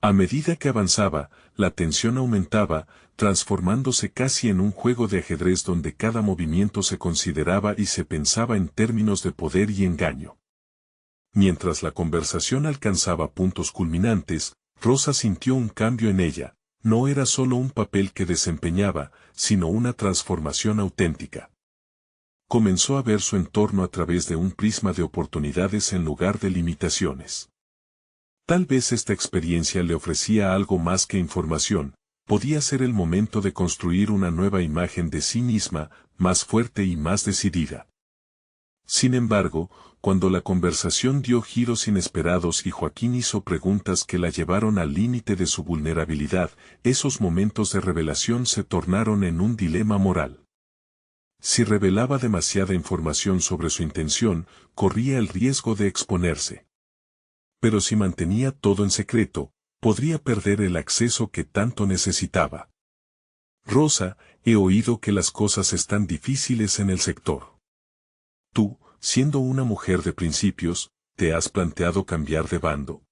A medida que avanzaba, la tensión aumentaba, transformándose casi en un juego de ajedrez donde cada movimiento se consideraba y se pensaba en términos de poder y engaño. Mientras la conversación alcanzaba puntos culminantes, Rosa sintió un cambio en ella. No era solo un papel que desempeñaba, sino una transformación auténtica. Comenzó a ver su entorno a través de un prisma de oportunidades en lugar de limitaciones. Tal vez esta experiencia le ofrecía algo más que información, podía ser el momento de construir una nueva imagen de sí misma, más fuerte y más decidida. Sin embargo, cuando la conversación dio giros inesperados y Joaquín hizo preguntas que la llevaron al límite de su vulnerabilidad, esos momentos de revelación se tornaron en un dilema moral. Si revelaba demasiada información sobre su intención, corría el riesgo de exponerse. Pero si mantenía todo en secreto, podría perder el acceso que tanto necesitaba. Rosa, he oído que las cosas están difíciles en el sector. Tú, siendo una mujer de principios, ¿te has planteado cambiar de bando?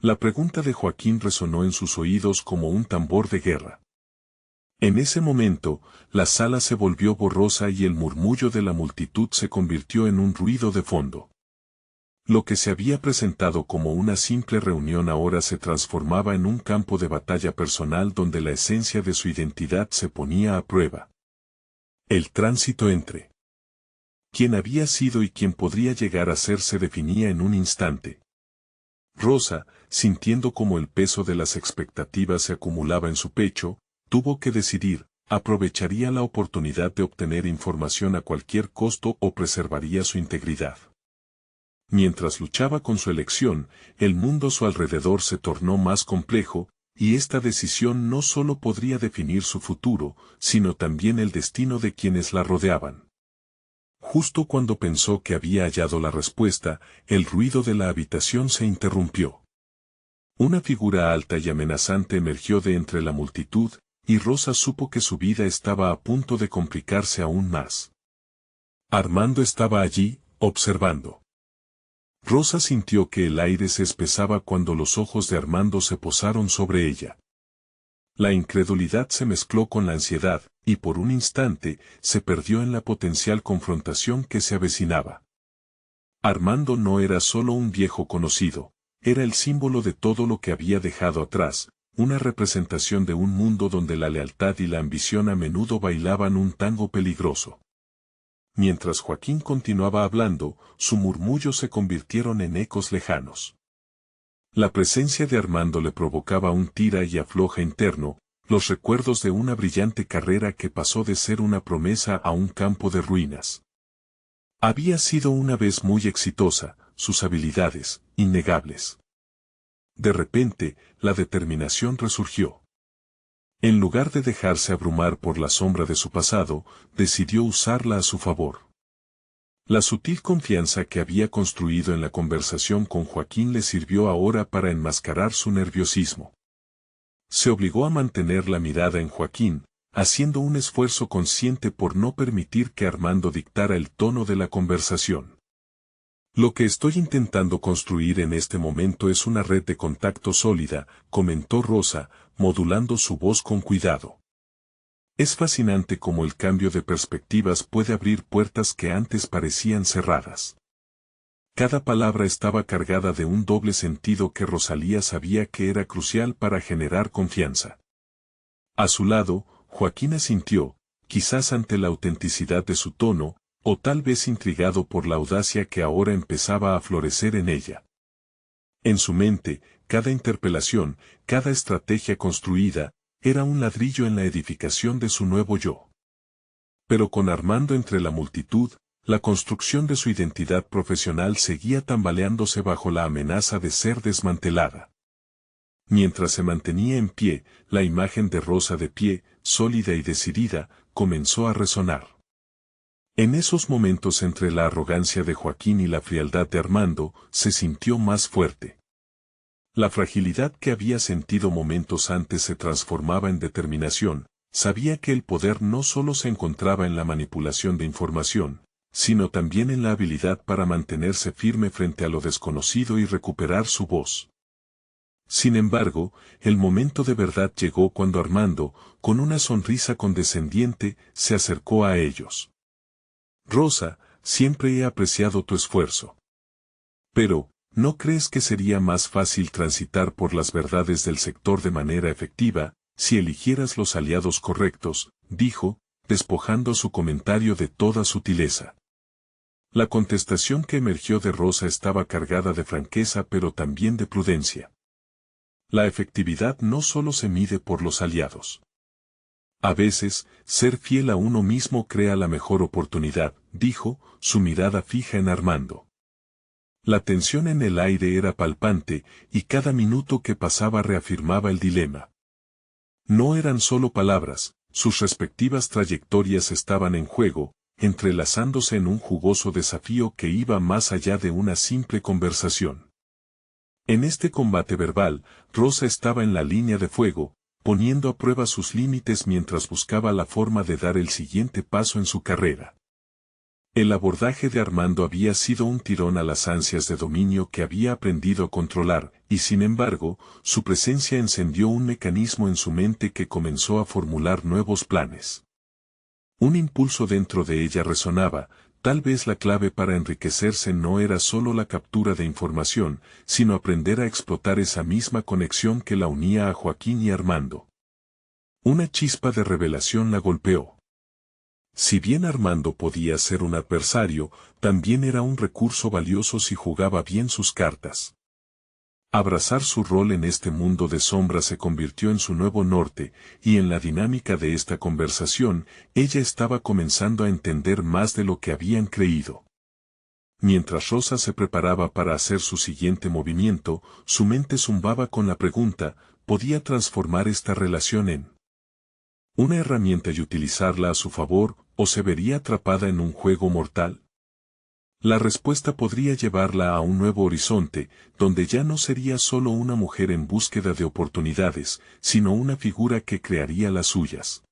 La pregunta de Joaquín resonó en sus oídos como un tambor de guerra. En ese momento, la sala se volvió borrosa y el murmullo de la multitud se convirtió en un ruido de fondo. Lo que se había presentado como una simple reunión ahora se transformaba en un campo de batalla personal donde la esencia de su identidad se ponía a prueba. El tránsito entre quién había sido y quién podría llegar a ser se definía en un instante. Rosa, sintiendo cómo el peso de las expectativas se acumulaba en su pecho, tuvo que decidir, ¿aprovecharía la oportunidad de obtener información a cualquier costo o preservaría su integridad? Mientras luchaba con su elección, el mundo a su alrededor se tornó más complejo, y esta decisión no solo podría definir su futuro, sino también el destino de quienes la rodeaban. Justo cuando pensó que había hallado la respuesta, el ruido de la habitación se interrumpió. Una figura alta y amenazante emergió de entre la multitud, y Rosa supo que su vida estaba a punto de complicarse aún más. Armando estaba allí, observando. Rosa sintió que el aire se espesaba cuando los ojos de Armando se posaron sobre ella. La incredulidad se mezcló con la ansiedad, y por un instante, se perdió en la potencial confrontación que se avecinaba. Armando no era solo un viejo conocido, era el símbolo de todo lo que había dejado atrás, una representación de un mundo donde la lealtad y la ambición a menudo bailaban un tango peligroso. Mientras Joaquín continuaba hablando, su murmullo se convirtieron en ecos lejanos. La presencia de Armando le provocaba un tira y afloja interno, los recuerdos de una brillante carrera que pasó de ser una promesa a un campo de ruinas. Había sido una vez muy exitosa, sus habilidades, innegables. De repente, la determinación resurgió. En lugar de dejarse abrumar por la sombra de su pasado, decidió usarla a su favor. La sutil confianza que había construido en la conversación con Joaquín le sirvió ahora para enmascarar su nerviosismo. Se obligó a mantener la mirada en Joaquín, haciendo un esfuerzo consciente por no permitir que Armando dictara el tono de la conversación. Lo que estoy intentando construir en este momento es una red de contacto sólida, comentó Rosa, modulando su voz con cuidado. Es fascinante cómo el cambio de perspectivas puede abrir puertas que antes parecían cerradas. Cada palabra estaba cargada de un doble sentido que Rosalía sabía que era crucial para generar confianza. A su lado, Joaquín asintió, quizás ante la autenticidad de su tono, o tal vez intrigado por la audacia que ahora empezaba a florecer en ella. En su mente, cada interpelación, cada estrategia construida, era un ladrillo en la edificación de su nuevo yo. Pero con Armando entre la multitud, la construcción de su identidad profesional seguía tambaleándose bajo la amenaza de ser desmantelada. Mientras se mantenía en pie, la imagen de Rosa de pie, sólida y decidida, comenzó a resonar. En esos momentos entre la arrogancia de Joaquín y la frialdad de Armando, se sintió más fuerte. La fragilidad que había sentido momentos antes se transformaba en determinación, sabía que el poder no solo se encontraba en la manipulación de información, sino también en la habilidad para mantenerse firme frente a lo desconocido y recuperar su voz. Sin embargo, el momento de verdad llegó cuando Armando, con una sonrisa condescendiente, se acercó a ellos. Rosa, siempre he apreciado tu esfuerzo. Pero, ¿no crees que sería más fácil transitar por las verdades del sector de manera efectiva, si eligieras los aliados correctos? Dijo, despojando su comentario de toda sutileza. La contestación que emergió de Rosa estaba cargada de franqueza pero también de prudencia. La efectividad no solo se mide por los aliados. A veces, ser fiel a uno mismo crea la mejor oportunidad, dijo, su mirada fija en Armando. La tensión en el aire era palpante, y cada minuto que pasaba reafirmaba el dilema. No eran solo palabras, sus respectivas trayectorias estaban en juego, entrelazándose en un jugoso desafío que iba más allá de una simple conversación. En este combate verbal, Rosa estaba en la línea de fuego, poniendo a prueba sus límites mientras buscaba la forma de dar el siguiente paso en su carrera. El abordaje de Armando había sido un tirón a las ansias de dominio que había aprendido a controlar, y sin embargo, su presencia encendió un mecanismo en su mente que comenzó a formular nuevos planes. Un impulso dentro de ella resonaba, tal vez la clave para enriquecerse no era solo la captura de información, sino aprender a explotar esa misma conexión que la unía a Joaquín y Armando. Una chispa de revelación la golpeó. Si bien Armando podía ser un adversario, también era un recurso valioso si jugaba bien sus cartas. Abrazar su rol en este mundo de sombras se convirtió en su nuevo norte, y en la dinámica de esta conversación, ella estaba comenzando a entender más de lo que habían creído. Mientras Rosa se preparaba para hacer su siguiente movimiento, su mente zumbaba con la pregunta, ¿podía transformar esta relación en una herramienta y utilizarla a su favor, o se vería atrapada en un juego mortal? La respuesta podría llevarla a un nuevo horizonte, donde ya no sería solo una mujer en búsqueda de oportunidades, sino una figura que crearía las suyas.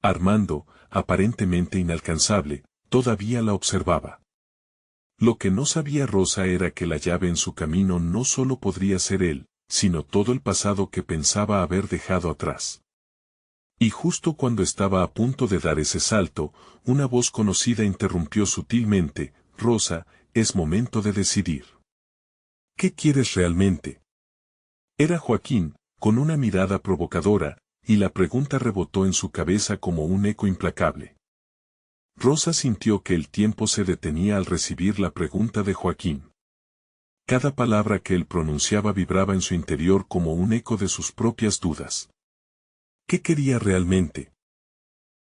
Armando, aparentemente inalcanzable, todavía la observaba. Lo que no sabía Rosa era que la llave en su camino no solo podría ser él, sino todo el pasado que pensaba haber dejado atrás. Y justo cuando estaba a punto de dar ese salto, una voz conocida interrumpió sutilmente, «Rosa, es momento de decidir. ¿Qué quieres realmente?». Era Joaquín, con una mirada provocadora, y la pregunta rebotó en su cabeza como un eco implacable. Rosa sintió que el tiempo se detenía al recibir la pregunta de Joaquín. Cada palabra que él pronunciaba vibraba en su interior como un eco de sus propias dudas. ¿Qué quería realmente?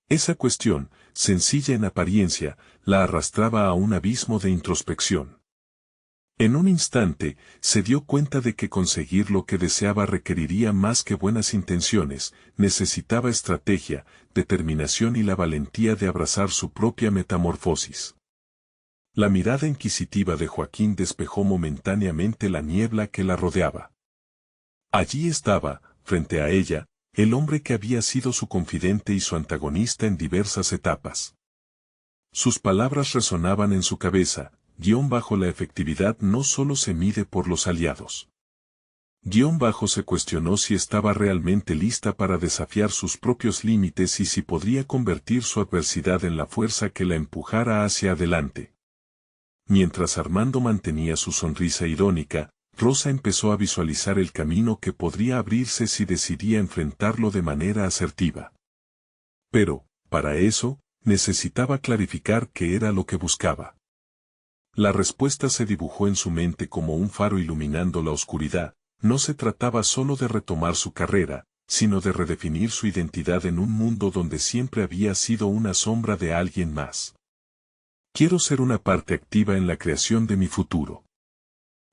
Esa cuestión, sencilla en apariencia, la arrastraba a un abismo de introspección. En un instante, se dio cuenta de que conseguir lo que deseaba requeriría más que buenas intenciones, necesitaba estrategia, determinación y la valentía de abrazar su propia metamorfosis. La mirada inquisitiva de Joaquín despejó momentáneamente la niebla que la rodeaba. Allí estaba, frente a ella, el hombre que había sido su confidente y su antagonista en diversas etapas. Sus palabras resonaban en su cabeza, la efectividad no solo se mide por los aliados. Se cuestionó si estaba realmente lista para desafiar sus propios límites y si podría convertir su adversidad en la fuerza que la empujara hacia adelante. Mientras Armando mantenía su sonrisa irónica, Rosa empezó a visualizar el camino que podría abrirse si decidía enfrentarlo de manera asertiva. Pero, para eso, necesitaba clarificar qué era lo que buscaba. La respuesta se dibujó en su mente como un faro iluminando la oscuridad. No se trataba solo de retomar su carrera, sino de redefinir su identidad en un mundo donde siempre había sido una sombra de alguien más. Quiero ser una parte activa en la creación de mi futuro.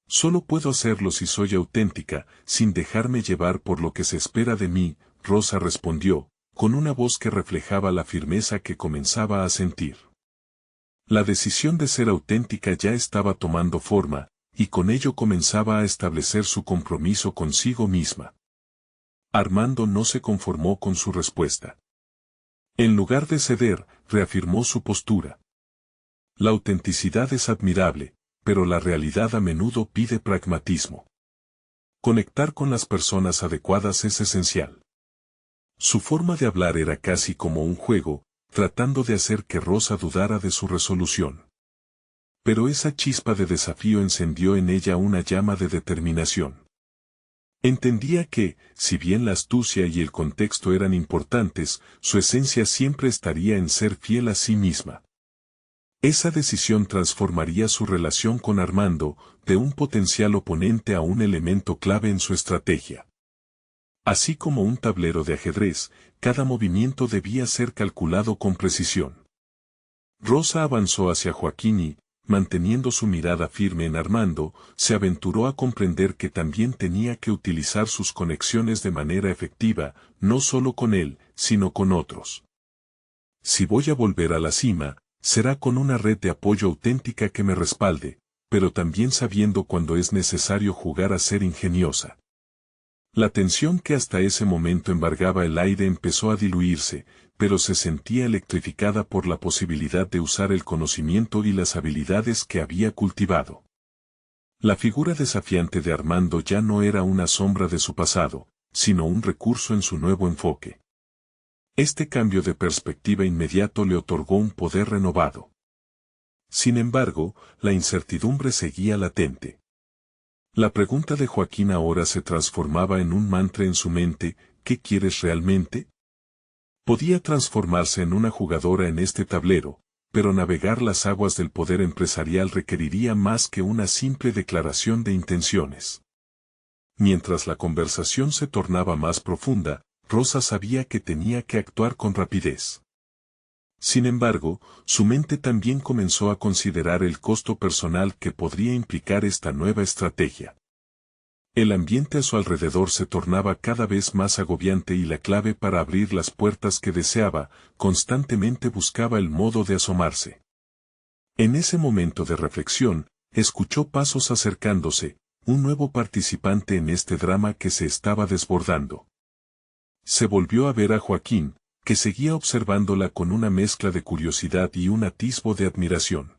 Solo puedo hacerlo si soy auténtica, sin dejarme llevar por lo que se espera de mí, Rosa respondió, con una voz que reflejaba la firmeza que comenzaba a sentir. La decisión de ser auténtica ya estaba tomando forma, y con ello comenzaba a establecer su compromiso consigo misma. Armando no se conformó con su respuesta. En lugar de ceder, reafirmó su postura. La autenticidad es admirable, pero la realidad a menudo pide pragmatismo. Conectar con las personas adecuadas es esencial. Su forma de hablar era casi como un juego, tratando de hacer que Rosa dudara de su resolución. Pero esa chispa de desafío encendió en ella una llama de determinación. Entendía que, si bien la astucia y el contexto eran importantes, su esencia siempre estaría en ser fiel a sí misma. Esa decisión transformaría su relación con Armando, de un potencial oponente a un elemento clave en su estrategia. Así como un tablero de ajedrez, cada movimiento debía ser calculado con precisión. Rosa avanzó hacia Joaquín y, manteniendo su mirada firme en Armando, se aventuró a comprender que también tenía que utilizar sus conexiones de manera efectiva, no solo con él, sino con otros. Si voy a volver a la cima, será con una red de apoyo auténtica que me respalde, pero también sabiendo cuándo es necesario jugar a ser ingeniosa. La tensión que hasta ese momento embargaba el aire empezó a diluirse, pero se sentía electrificada por la posibilidad de usar el conocimiento y las habilidades que había cultivado. La figura desafiante de Armando ya no era una sombra de su pasado, sino un recurso en su nuevo enfoque. Este cambio de perspectiva inmediato le otorgó un poder renovado. Sin embargo, la incertidumbre seguía latente. La pregunta de Joaquín ahora se transformaba en un mantra en su mente: ¿qué quieres realmente? Podía transformarse en una jugadora en este tablero, pero navegar las aguas del poder empresarial requeriría más que una simple declaración de intenciones. Mientras la conversación se tornaba más profunda, Rosa sabía que tenía que actuar con rapidez. Sin embargo, su mente también comenzó a considerar el costo personal que podría implicar esta nueva estrategia. El ambiente a su alrededor se tornaba cada vez más agobiante y la clave para abrir las puertas que deseaba constantemente buscaba el modo de asomarse. En ese momento de reflexión, escuchó pasos acercándose, un nuevo participante en este drama que se estaba desbordando. Se volvió a ver a Joaquín, que seguía observándola con una mezcla de curiosidad y un atisbo de admiración.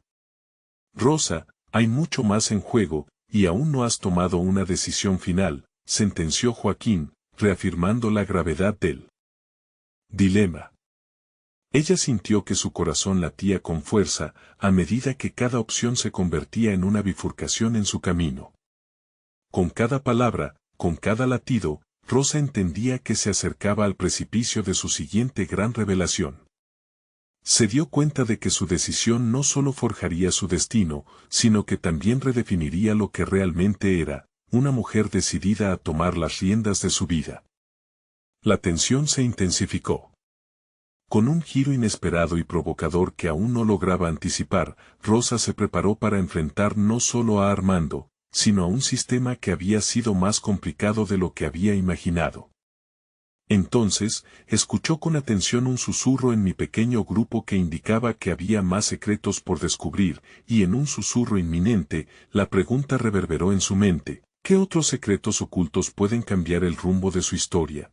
Rosa, hay mucho más en juego, y aún no has tomado una decisión final, sentenció Joaquín, reafirmando la gravedad del dilema. Ella sintió que su corazón latía con fuerza, a medida que cada opción se convertía en una bifurcación en su camino. Con cada palabra, con cada latido, Rosa entendía que se acercaba al precipicio de su siguiente gran revelación. Se dio cuenta de que su decisión no solo forjaría su destino, sino que también redefiniría lo que realmente era, una mujer decidida a tomar las riendas de su vida. La tensión se intensificó. Con un giro inesperado y provocador que aún no lograba anticipar, Rosa se preparó para enfrentar no solo a Armando, sino a un sistema que había sido más complicado de lo que había imaginado. Entonces, escuchó con atención un susurro en mi pequeño grupo que indicaba que había más secretos por descubrir, y en un susurro inminente, la pregunta reverberó en su mente: ¿qué otros secretos ocultos pueden cambiar el rumbo de su historia?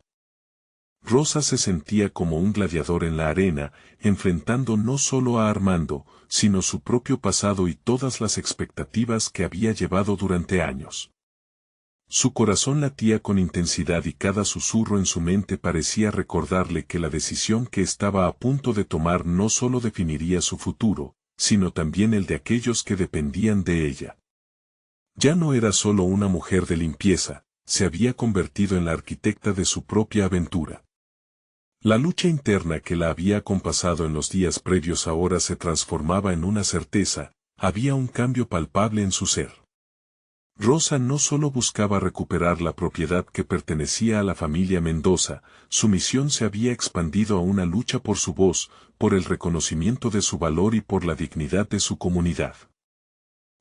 Rosa se sentía como un gladiador en la arena, enfrentando no solo a Armando, sino su propio pasado y todas las expectativas que había llevado durante años. Su corazón latía con intensidad y cada susurro en su mente parecía recordarle que la decisión que estaba a punto de tomar no solo definiría su futuro, sino también el de aquellos que dependían de ella. Ya no era solo una mujer de limpieza, se había convertido en la arquitecta de su propia aventura. La lucha interna que la había acompasado en los días previos ahora se transformaba en una certeza, había un cambio palpable en su ser. Rosa no solo buscaba recuperar la propiedad que pertenecía a la familia Mendoza, su misión se había expandido a una lucha por su voz, por el reconocimiento de su valor y por la dignidad de su comunidad.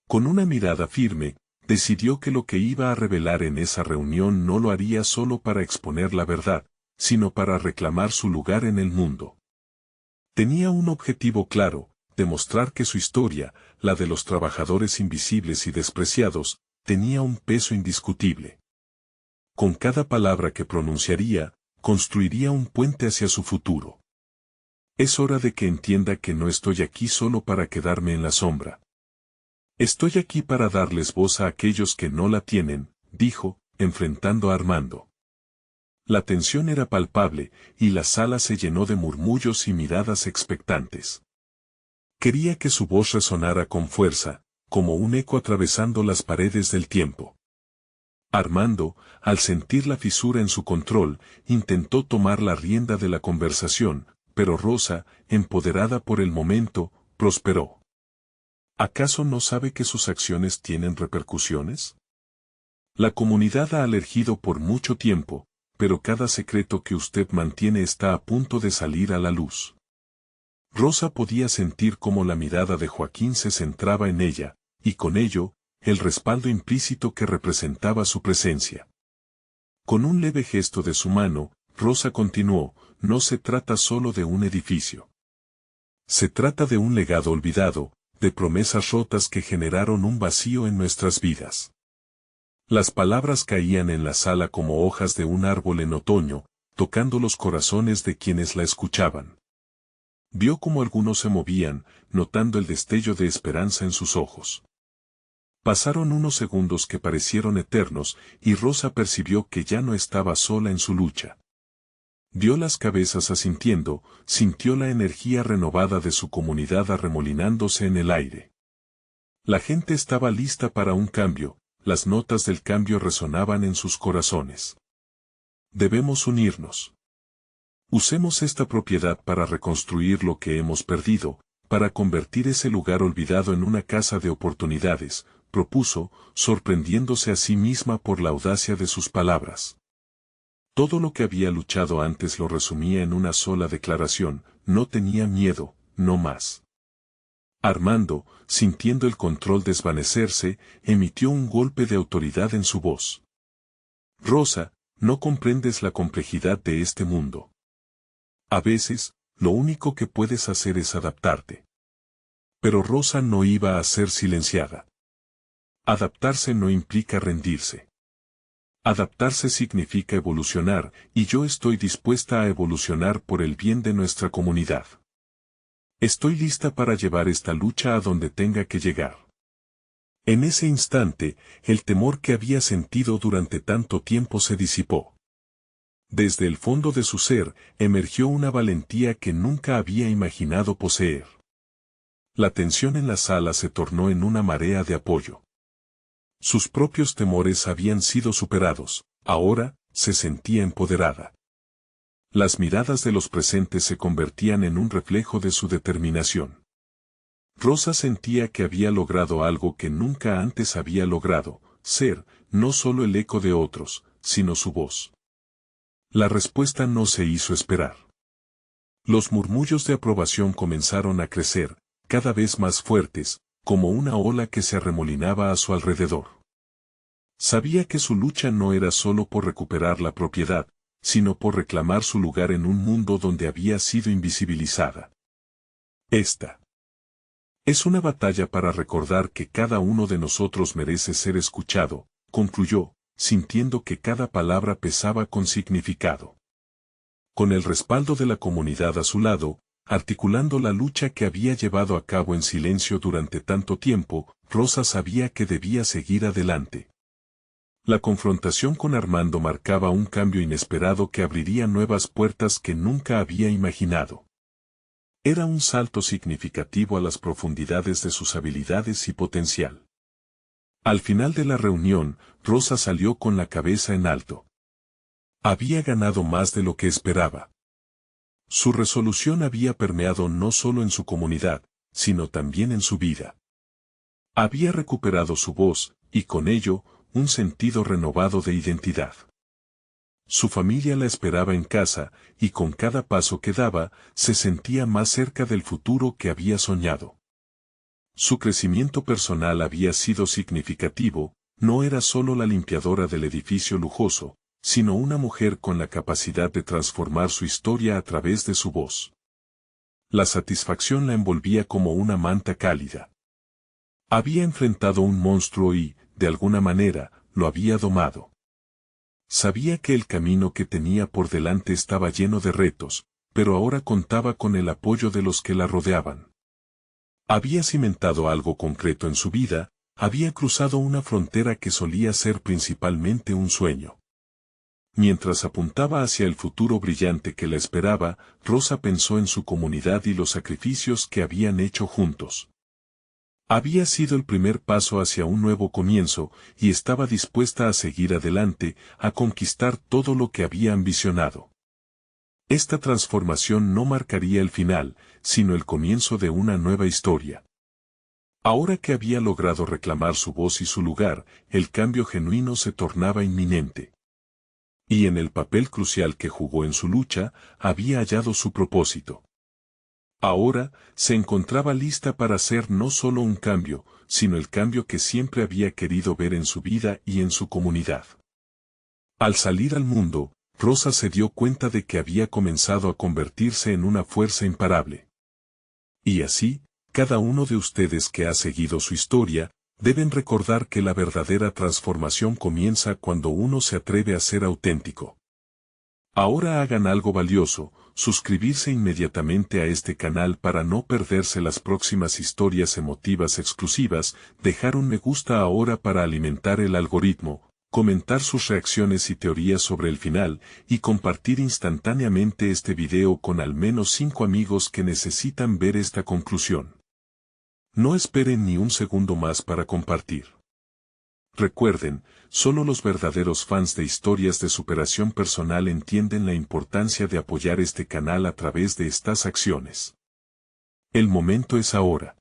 Con una mirada firme, decidió que lo que iba a revelar en esa reunión no lo haría solo para exponer la verdad, sino para reclamar su lugar en el mundo. Tenía un objetivo claro: demostrar que su historia, la de los trabajadores invisibles y despreciados, tenía un peso indiscutible. Con cada palabra que pronunciaría, construiría un puente hacia su futuro. Es hora de que entienda que no estoy aquí solo para quedarme en la sombra. Estoy aquí para darles voz a aquellos que no la tienen, dijo, enfrentando a Armando. La tensión era palpable, y la sala se llenó de murmullos y miradas expectantes. Quería que su voz resonara con fuerza, como un eco atravesando las paredes del tiempo. Armando, al sentir la fisura en su control, intentó tomar la rienda de la conversación, pero Rosa, empoderada por el momento, prosperó. ¿Acaso no sabe que sus acciones tienen repercusiones? La comunidad ha alergido por mucho tiempo, pero cada secreto que usted mantiene está a punto de salir a la luz. Rosa podía sentir cómo la mirada de Joaquín se centraba en ella, y con ello, el respaldo implícito que representaba su presencia. Con un leve gesto de su mano, Rosa continuó: no se trata solo de un edificio. Se trata de un legado olvidado, de promesas rotas que generaron un vacío en nuestras vidas. Las palabras caían en la sala como hojas de un árbol en otoño, tocando los corazones de quienes la escuchaban. Vio cómo algunos se movían, notando el destello de esperanza en sus ojos. Pasaron unos segundos que parecieron eternos, y Rosa percibió que ya no estaba sola en su lucha. Vio las cabezas asintiendo, sintió la energía renovada de su comunidad arremolinándose en el aire. La gente estaba lista para un cambio, las notas del cambio resonaban en sus corazones. Debemos unirnos. Usemos esta propiedad para reconstruir lo que hemos perdido, para convertir ese lugar olvidado en una casa de oportunidades, propuso, sorprendiéndose a sí misma por la audacia de sus palabras. Todo lo que había luchado antes lo resumía en una sola declaración: no tenía miedo, no más. Armando, sintiendo el control desvanecerse, emitió un golpe de autoridad en su voz. Rosa, no comprendes la complejidad de este mundo. A veces, lo único que puedes hacer es adaptarte. Pero Rosa no iba a ser silenciada. Adaptarse no implica rendirse. Adaptarse significa evolucionar, y yo estoy dispuesta a evolucionar por el bien de nuestra comunidad. Estoy lista para llevar esta lucha a donde tenga que llegar. En ese instante, el temor que había sentido durante tanto tiempo se disipó. Desde el fondo de su ser, emergió una valentía que nunca había imaginado poseer. La tensión en la sala se tornó en una marea de apoyo. Sus propios temores habían sido superados, ahora, se sentía empoderada. Las miradas de los presentes se convertían en un reflejo de su determinación. Rosa sentía que había logrado algo que nunca antes había logrado, ser, no solo el eco de otros, sino su voz. La respuesta no se hizo esperar. Los murmullos de aprobación comenzaron a crecer, cada vez más fuertes, como una ola que se arremolinaba a su alrededor. Sabía que su lucha no era solo por recuperar la propiedad, sino por reclamar su lugar en un mundo donde había sido invisibilizada. Esta es una batalla para recordar que cada uno de nosotros merece ser escuchado, concluyó, sintiendo que cada palabra pesaba con significado. Con el respaldo de la comunidad a su lado, articulando la lucha que había llevado a cabo en silencio durante tanto tiempo, Rosa sabía que debía seguir adelante. La confrontación con Armando marcaba un cambio inesperado que abriría nuevas puertas que nunca había imaginado. Era un salto significativo a las profundidades de sus habilidades y potencial. Al final de la reunión, Rosa salió con la cabeza en alto. Había ganado más de lo que esperaba. Su resolución había permeado no solo en su comunidad, sino también en su vida. Había recuperado su voz, y con ello, un sentido renovado de identidad. Su familia la esperaba en casa, y con cada paso que daba, se sentía más cerca del futuro que había soñado. Su crecimiento personal había sido significativo, no era solo la limpiadora del edificio lujoso, sino una mujer con la capacidad de transformar su historia a través de su voz. La satisfacción la envolvía como una manta cálida. Había enfrentado un monstruo y, de alguna manera, lo había domado. Sabía que el camino que tenía por delante estaba lleno de retos, pero ahora contaba con el apoyo de los que la rodeaban. Había cimentado algo concreto en su vida, había cruzado una frontera que solía ser principalmente un sueño. Mientras apuntaba hacia el futuro brillante que la esperaba, Rosa pensó en su comunidad y los sacrificios que habían hecho juntos. Había sido el primer paso hacia un nuevo comienzo, y estaba dispuesta a seguir adelante, a conquistar todo lo que había ambicionado. Esta transformación no marcaría el final, sino el comienzo de una nueva historia. Ahora que había logrado reclamar su voz y su lugar, el cambio genuino se tornaba inminente. Y en el papel crucial que jugó en su lucha, había hallado su propósito. Ahora, se encontraba lista para hacer no solo un cambio, sino el cambio que siempre había querido ver en su vida y en su comunidad. Al salir al mundo, Rosa se dio cuenta de que había comenzado a convertirse en una fuerza imparable. Y así, cada uno de ustedes que ha seguido su historia, Deben recordar que la verdadera transformación comienza cuando uno se atreve a ser auténtico. Ahora hagan algo valioso, suscribirse inmediatamente a este canal para no perderse las próximas historias emotivas exclusivas, dejar un me gusta ahora para alimentar el algoritmo, comentar sus reacciones y teorías sobre el final, y compartir instantáneamente este video con al menos 5 amigos que necesitan ver esta conclusión. No esperen ni un segundo más para compartir. Recuerden, solo los verdaderos fans de historias de superación personal entienden la importancia de apoyar este canal a través de estas acciones. El momento es ahora.